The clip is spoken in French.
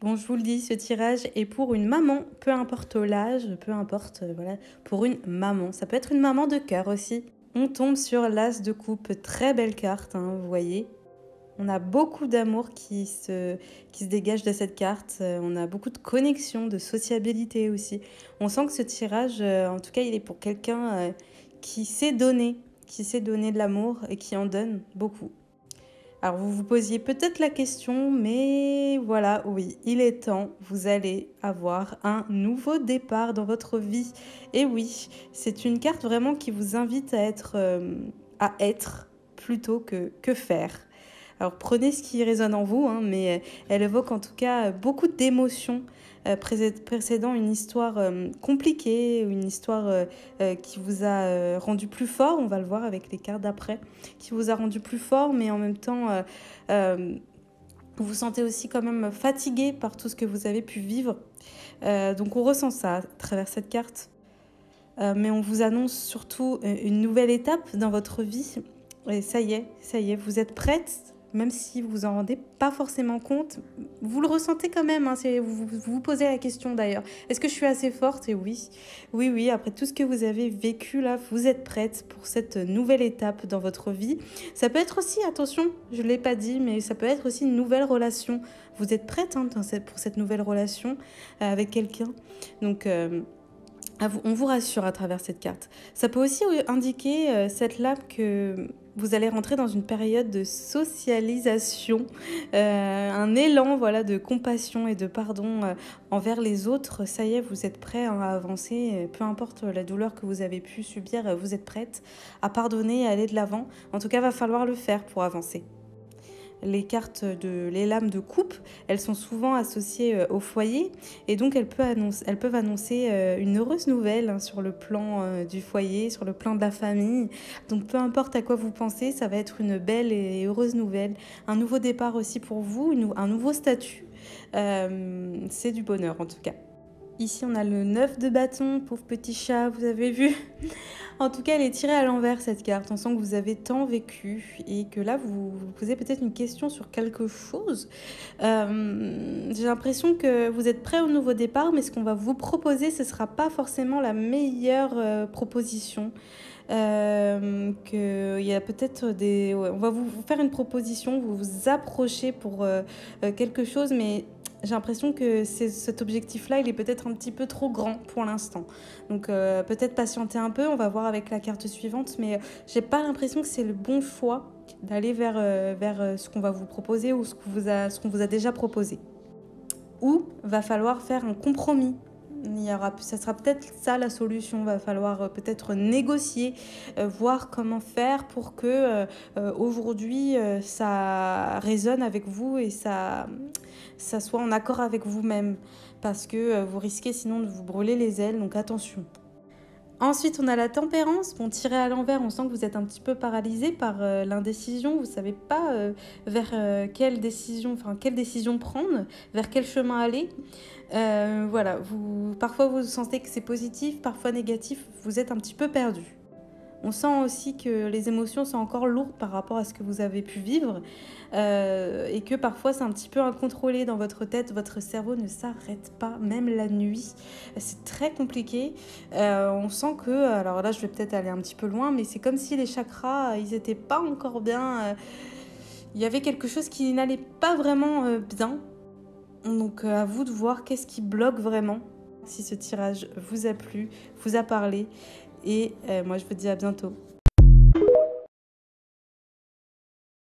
Bon, je vous le dis, ce tirage est pour une maman, peu importe l'âge, peu importe, voilà, pour une maman. Ça peut être une maman de cœur aussi. On tombe sur l'As de coupe, très belle carte, hein, vous voyez. On a beaucoup d'amour qui se dégage de cette carte. On a beaucoup de connexion, de sociabilité aussi. On sent que ce tirage, en tout cas, il est pour quelqu'un qui sait donner de l'amour et qui en donne beaucoup. Alors vous vous posiez peut-être la question, mais voilà, oui, il est temps, vous allez avoir un nouveau départ dans votre vie. Et oui, c'est une carte vraiment qui vous invite à être plutôt que faire. Alors prenez ce qui résonne en vous, hein, mais elle évoque en tout cas beaucoup d'émotions précédant une histoire compliquée, une histoire qui vous a rendu plus fort, on va le voir avec les cartes d'après, qui vous a rendu plus fort, mais en même temps, vous vous sentez aussi quand même fatigué par tout ce que vous avez pu vivre. Donc on ressent ça à travers cette carte. Mais on vous annonce surtout une nouvelle étape dans votre vie. Et ça y est, vous êtes prête, même si vous vous en rendez pas forcément compte. Vous le ressentez quand même, hein, vous posez la question d'ailleurs. Est-ce que je suis assez forte? Et oui, oui, oui, après tout ce que vous avez vécu là, vous êtes prête pour cette nouvelle étape dans votre vie. Ça peut être aussi, attention, je ne l'ai pas dit, mais ça peut être aussi une nouvelle relation. Vous êtes prête hein, pour cette nouvelle relation avec quelqu'un. Donc... on vous rassure à travers cette carte. Ça peut aussi indiquer cette lame que vous allez rentrer dans une période de socialisation, un élan voilà, de compassion et de pardon envers les autres. Ça y est, vous êtes prêt hein, à avancer, peu importe la douleur que vous avez pu subir, vous êtes prête à pardonner et à aller de l'avant. En tout cas, va falloir le faire pour avancer. Les lames de coupe, elles sont souvent associées au foyer et donc elles peuvent annoncer une heureuse nouvelle hein, sur le plan du foyer, sur le plan de la famille. Donc peu importe à quoi vous pensez, ça va être une belle et heureuse nouvelle. Un nouveau départ aussi pour vous, un nouveau statut. C'est du bonheur en tout cas. Ici, on a le 9 de bâton, pauvre petit chat, vous avez vu. En tout cas, elle est tirée à l'envers, cette carte. On sent que vous avez tant vécu et que là, vous posez peut-être une question sur quelque chose. J'ai l'impression que vous êtes prêt au nouveau départ, mais ce qu'on va vous proposer, ce ne sera pas forcément la meilleure proposition. Il y a peut-être des... ouais, on va vous faire une proposition, vous vous approchez pour quelque chose, mais j'ai l'impression que cet objectif-là, il est peut-être un petit peu trop grand pour l'instant. Donc peut-être patienter un peu, on va voir avec la carte suivante, mais j'ai pas l'impression que c'est le bon choix d'aller vers ce qu'on va vous proposer ou ce qu'on vous a déjà proposé. Ou va falloir faire un compromis. Ça sera peut-être ça la solution. Va falloir peut-être négocier, voir comment faire pour que aujourd'hui ça résonne avec vous et ça soit en accord avec vous-même. Parce que vous risquez sinon de vous brûler les ailes, donc attention. Ensuite, on a la tempérance. Bon, tiré à l'envers, on sent que vous êtes un petit peu paralysé par l'indécision. Vous ne savez pas vers quelle décision prendre, vers quel chemin aller. Voilà, parfois vous sentez que c'est positif, parfois négatif. Vous êtes un petit peu perdu. On sent aussi que les émotions sont encore lourdes par rapport à ce que vous avez pu vivre et que parfois c'est un petit peu incontrôlé dans votre tête. Votre cerveau ne s'arrête pas, même la nuit. C'est très compliqué. On sent que, alors là je vais peut-être aller un petit peu loin, mais c'est comme si les chakras, ils n'étaient pas encore bien. Il y avait quelque chose qui n'allait pas vraiment bien. Donc à vous de voir qu'est-ce qui bloque vraiment. Si ce tirage vous a plu, vous a parlé. Et moi, je vous dis à bientôt.